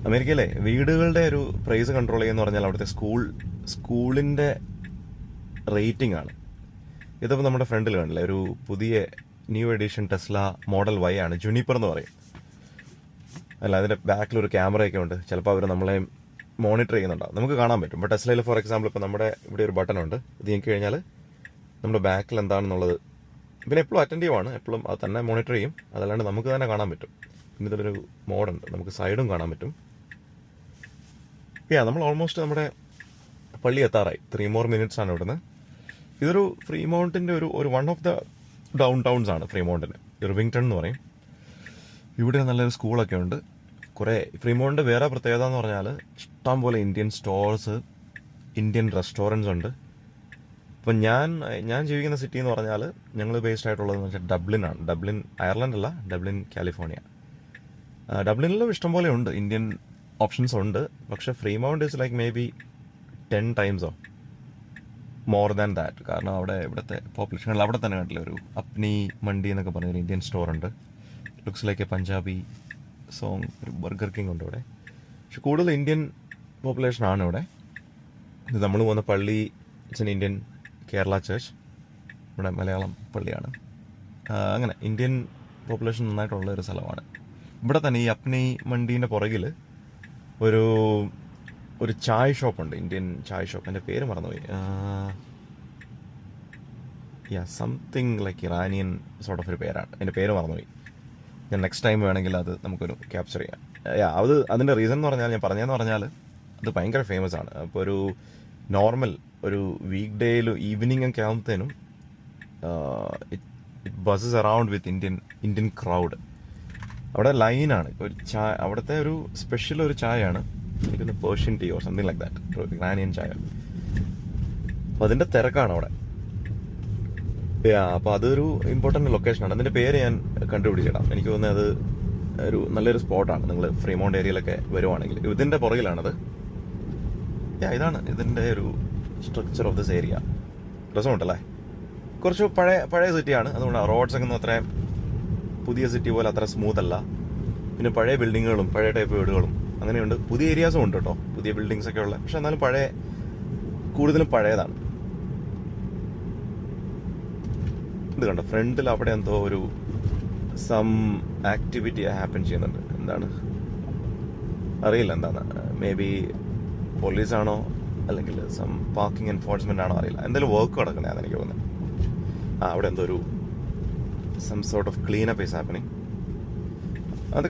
അമേരിക്കയിലെ വീടുകളുടെ ഒരു പ്രൈസ് കൺട്രോൾ ചെയ്യുന്ന പറഞ്ഞാൽ അവിടുത്തെ സ്കൂളിൻ്റെ റേറ്റിംഗ് ആണ്. ഇതിപ്പോൾ നമ്മുടെ ഫ്രണ്ടിൽ കാണില്ലേ, ഒരു പുതിയ new edition Tesla model Y ആണ്, ജുനിപ്പർ എന്ന് പറയും. അല്ല, അതിൻ്റെ ബാക്കിലൊരു ക്യാമറയൊക്കെ ഉണ്ട്. ചിലപ്പോൾ അവർ നമ്മളെ മോണിറ്റർ ചെയ്യുന്നുണ്ടാവും, നമുക്ക് കാണാൻ പറ്റും. ഇപ്പോൾ ടെസ്ലയിൽ ഫോർ എക്സാമ്പിൾ ഇപ്പോൾ നമ്മുടെ ഇവിടെ ഒരു ബട്ടൺ ഉണ്ട്, ഇത് ഞെക്കി കഴിഞ്ഞാൽ നമ്മുടെ ബാക്കിൽ എന്താണെന്നുള്ളത് പിന്നെ എപ്പോഴും അറ്റൻറ്റീവ് ആണ്, എപ്പോഴും അത് തന്നെ മോണിറ്റർ ചെയ്യും. അതല്ലാണ്ട് നമുക്ക് തന്നെ കാണാൻ പറ്റും. പിന്നെ ഇതിലൊരു മോഡുണ്ട്, നമുക്ക് സൈഡും കാണാൻ പറ്റും. നമ്മൾ ഓൾമോസ്റ്റ് നമ്മുടെ പള്ളി എത്താറായി. 3 more minutes ആണ് ഇവിടുന്ന്. ഇതൊരു ഫ്രീമൗണ്ടിൻ്റെ ഒരു one of the Dawn towns ആണ് ഫ്രീമൗണ്ടിന്, ഇർവിങ്ടൺ എന്ന് പറയും. ഇവിടെ നല്ലൊരു സ്കൂളൊക്കെ ഉണ്ട്. കുറേ ഫ്രീമൗണ്ട് വേറെ പ്രത്യേകത എന്ന് പറഞ്ഞാൽ ഇഷ്ടം പോലെ ഇന്ത്യൻ സ്റ്റോഴ്സ്, ഇന്ത്യൻ റെസ്റ്റോറൻറ്റ്സ് ഉണ്ട്. ഇപ്പം ഞാൻ ജീവിക്കുന്ന സിറ്റി എന്ന് പറഞ്ഞാൽ ഞങ്ങൾ ബേസ്ഡ് ആയിട്ടുള്ളതെന്ന് വെച്ചാൽ ഡബ്ലിനാണ്. ഡബ്ലിൻ അയർലൻഡ് അല്ല, ഡബ്ലിൻ കാലിഫോർണിയ. ഡബ്ലിനിലും ഇഷ്ടംപോലെ ഉണ്ട്, ഇന്ത്യൻ ഓപ്ഷൻസ് ഉണ്ട്. പക്ഷേ Fremont is like may be 10 times more than that. കാരണം ഇവിടുത്തെ പോപ്പുലേഷൻ അവിടെ തന്നെ കണ്ടില്ല, ഒരു അപ്നി മണ്ടി എന്നൊക്കെ പറഞ്ഞൊരു ഇന്ത്യൻ സ്റ്റോർ ഉണ്ട്. Looks like A Punjabi song. ഒരു ബർഗർ കിങ് ഉണ്ട് ഇവിടെ. പക്ഷെ കൂടുതൽ ഇന്ത്യൻ പോപ്പുലേഷനാണ് ഇവിടെ. ഇത് നമ്മൾ പോകുന്ന പള്ളി it's an Indian Kerala church, ഇവിടെ മലയാളം പള്ളിയാണ്. അങ്ങനെ ഇന്ത്യൻ പോപ്പുലേഷൻ നന്നായിട്ടുള്ള ഒരു സ്ഥലമാണ്. ഇവിടെ തന്നെ ഈ അപ്നി മണ്ടീൻ്റെ പുറകിൽ ഒരു ചായ് ഷോപ്പുണ്ട്, ഇന്ത്യൻ ചായ് ഷോപ്പ്. എൻ്റെ പേര് മറന്നുപോയി. Something like Iranian sort of ഒരു പേരാണ്, എൻ്റെ പേര് മറന്നുപോയി. ഞാൻ നെക്സ്റ്റ് ടൈം വേണമെങ്കിൽ അത് നമുക്കൊരു ക്യാപ്ചർ ചെയ്യാം. അതിൻ്റെ റീസൺ എന്ന് പറഞ്ഞാൽ, ഞാൻ പറഞ്ഞതെന്ന് പറഞ്ഞാൽ അത് ഭയങ്കര ഫേമസ് ആണ്. അപ്പോൾ ഒരു നോർമൽ ഒരു വീക്ക് ഡേയിൽ ഈവനിങ് ഒക്കെ ആകുമ്പോഴത്തേനും it buzzes around with Indian crowd. അവിടെ ലൈനാണ്. ഒരു ചായ, അവിടുത്തെ ഒരു സ്പെഷ്യൽ ഒരു ചായയാണ്, എനിക്കൊന്ന് Persian tea or something like that, Iranian ചായ. അപ്പോൾ അതിൻ്റെ തിരക്കാണ് അവിടെ. അപ്പോൾ അതൊരു ഇമ്പോർട്ടൻറ്റ് ലൊക്കേഷനാണ്. അതിൻ്റെ പേര് ഞാൻ കണ്ടുപിടിച്ചിടാം. എനിക്ക് തോന്നുന്നത് അത് ഒരു നല്ലൊരു സ്പോട്ടാണ്. നിങ്ങൾ ഫ്രീമൗണ്ട് ഏരിയയിലൊക്കെ വരുവാണെങ്കിൽ ഇതിൻ്റെ പുറകിലാണത്. ഇതാണ് ഇതിൻ്റെ ഒരു സ്ട്രക്ചർ ഓഫ് ദിസ് ഏരിയ. രസമുണ്ടല്ലേ? കുറച്ച് പഴയ സിറ്റിയാണ്, അതുകൊണ്ടാണ് റോഡ്സൊക്കെ ഒന്നും അത്ര പുതിയ സിറ്റി പോലെ അത്ര സ്മൂത്ത് അല്ല. പിന്നെ പഴയ ബിൽഡിങ്ങുകളും പഴയ ടൈപ്പ് വീടുകളും അങ്ങനെയുണ്ട്. പുതിയ ഏരിയാസും ഉണ്ട് കേട്ടോ, പുതിയ ബിൽഡിങ്സ് ഒക്കെ ഉള്ള. പക്ഷെ എന്നാലും കൂടുതലും പഴയതാണ്. ഇത് കണ്ടോ, ഫ്രണ്ടിൽ അവിടെ എന്തോ ഒരു സം ആക്ടിവിറ്റി ഹാപ്പൻ ചെയ്യുന്നുണ്ട്. എന്താണ് അറിയില്ല, എന്താണ്, മേ ബി പോലീസാണോ അല്ലെങ്കിൽ സം പാർക്കിംഗ് എൻഫോഴ്സ്മെന്റ് ആണോ അറിയില്ല. എന്തെങ്കിലും വർക്ക് നടക്കണേ, അതെനിക്ക് തോന്നുന്നത്. അവിടെ എന്തോ ഒരു some sort of clean up is happening.